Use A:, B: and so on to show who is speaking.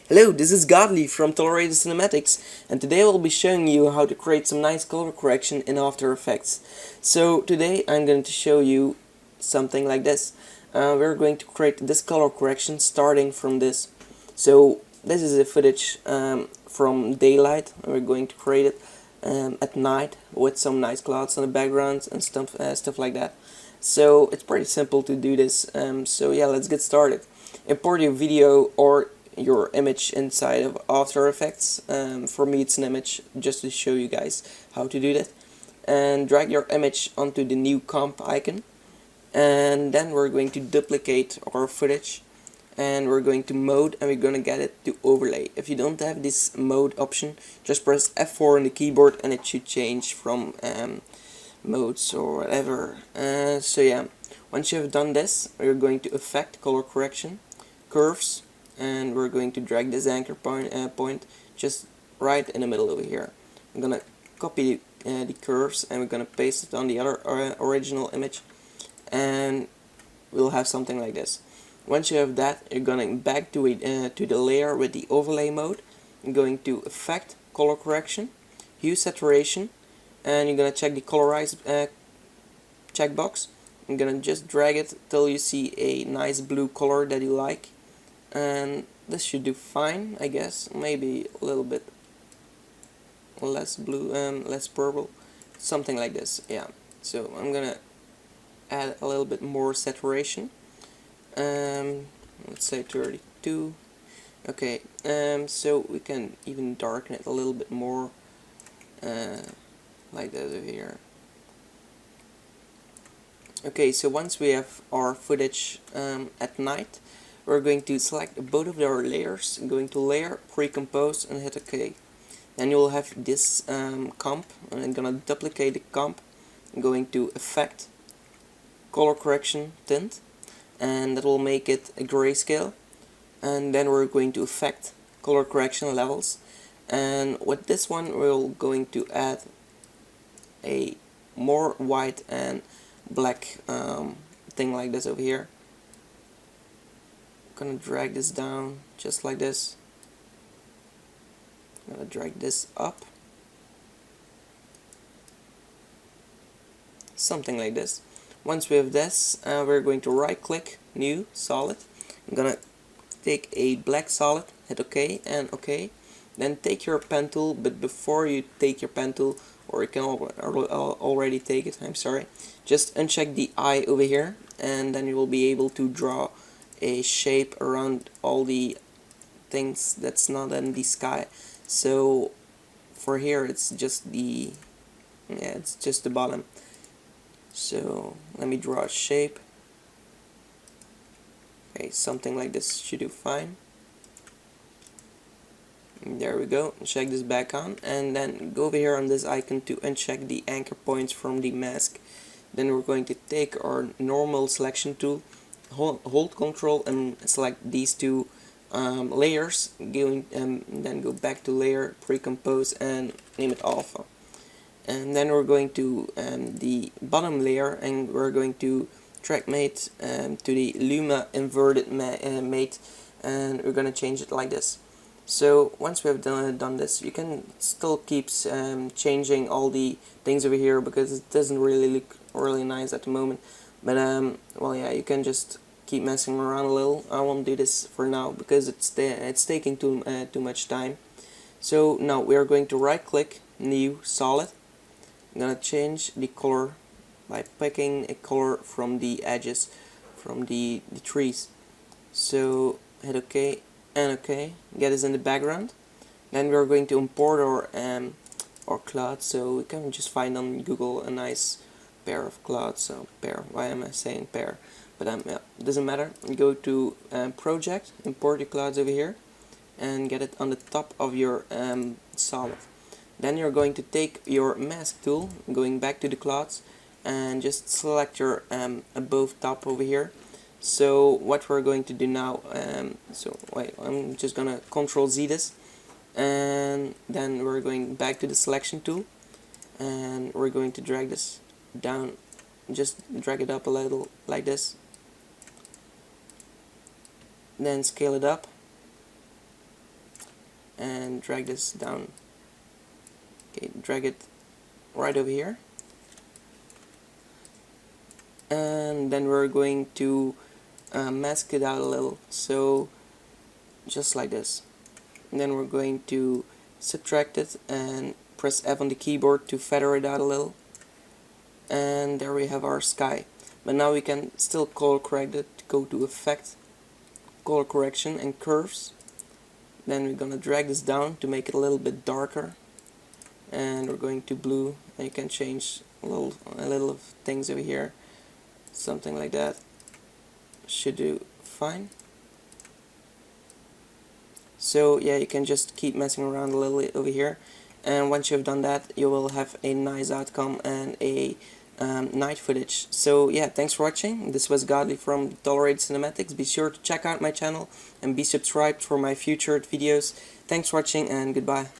A: Hello, this is Godly from Tolerated Cinematics, and today I will be showing you how to create some nice color correction in After Effects. So today I'm going to show you something like this. We're going to create this color correction starting from this. So this is a footage from daylight, and we're going to create it at night with some nice clouds on the background and stuff like that. So it's pretty simple to do this. So yeah, let's get started. Import your video or your image inside of After Effects. For me it's an image, just to show you guys how to do that. And drag your image onto the new comp icon, and then we're going to duplicate our footage, and we're going to mode, and we're going to get it to overlay. If you don't have this mode option, just press F4 on the keyboard and it should change from modes or whatever. So yeah, once you have done this, we're going to effect color correction, curves, and we're going to drag this anchor point just right in the middle over here. I'm gonna copy the curves, and we're gonna paste it on the other original image, and we'll have something like this. Once you have that, you're going back to the layer with the overlay mode. You're going to effect color correction, hue saturation, and you're gonna check the colorize checkbox. I'm gonna just drag it till you see a nice blue color that you like, and this should do fine, I guess. Maybe a little bit less blue, less purple, something like this. Yeah. So I'm gonna add a little bit more saturation. Let's say 32. Okay. So we can even darken it a little bit more, like that over here. Okay. So once we have our footage at night, we're going to select both of our layers, going to layer, pre-compose, and hit OK. Then you'll have this comp, and I'm gonna duplicate the comp. I'm going to effect color correction tint, and that will make it a grayscale. And then we're going to effect color correction levels, and with this one we're going to add a more white and black thing like this over here. Gonna drag this down just like this. I'm gonna drag this up, something like this. Once we have this, we're going to right click, new solid. I'm gonna take a black solid, hit OK and OK. Then take your pen tool, but before you take your pen tool, or you can already take it, I'm sorry, just uncheck the eye over here, and then you will be able to draw a shape around all the things that's not in the sky. So for here it's just the bottom. So let me draw a shape. Okay, something like this should do fine. And there we go. Check this back on, and then go over here on this icon to uncheck the anchor points from the mask. Then we're going to take our normal selection tool, hold Control and select these two layers, then go back to layer, pre-compose, and name it alpha. And then we're going to the bottom layer, and we're going to track mate to the Luma inverted mate, and we're going to change it like this. So once we have done this, you can still keep changing all the things over here, because it doesn't really look really nice at the moment. But well, yeah, you can just keep messing around a little. I won't do this for now because it's taking too much time. So now we are going to right click, new solid. I'm gonna change the color by picking a color from the edges, from the trees. So hit OK and OK. Get this in the background. Then we're going to import our cloud. So we can just find on Google a nice pair of clouds. So pair. Why am I saying pair? But yeah, doesn't matter. Go to project, import your clouds over here, and get it on the top of your solid. Then you're going to take your mask tool, going back to the clouds, and just select your above top over here. So what we're going to do now, so wait, I'm just gonna Control Z this, and then we're going back to the selection tool, and we're going to drag this down, just drag it up a little like this, then scale it up, and drag this down. Okay, drag it right over here, and then we're going to mask it out a little, so just like this. And then we're going to subtract it and press F on the keyboard to feather it out a little, and there we have our sky. But now we can still color correct it. Go to Effect, Color Correction, and Curves. Then we're gonna drag this down to make it a little bit darker, and we're going to blue, and you can change a little of things over here, something like that should do fine. So yeah, you can just keep messing around a little over here, and once you've done that, you will have a nice outcome and a night footage. So yeah, thanks for watching. This was Godly from Tolerated Cinematics. Be sure to check out my channel and be subscribed for my future videos. Thanks for watching, and goodbye.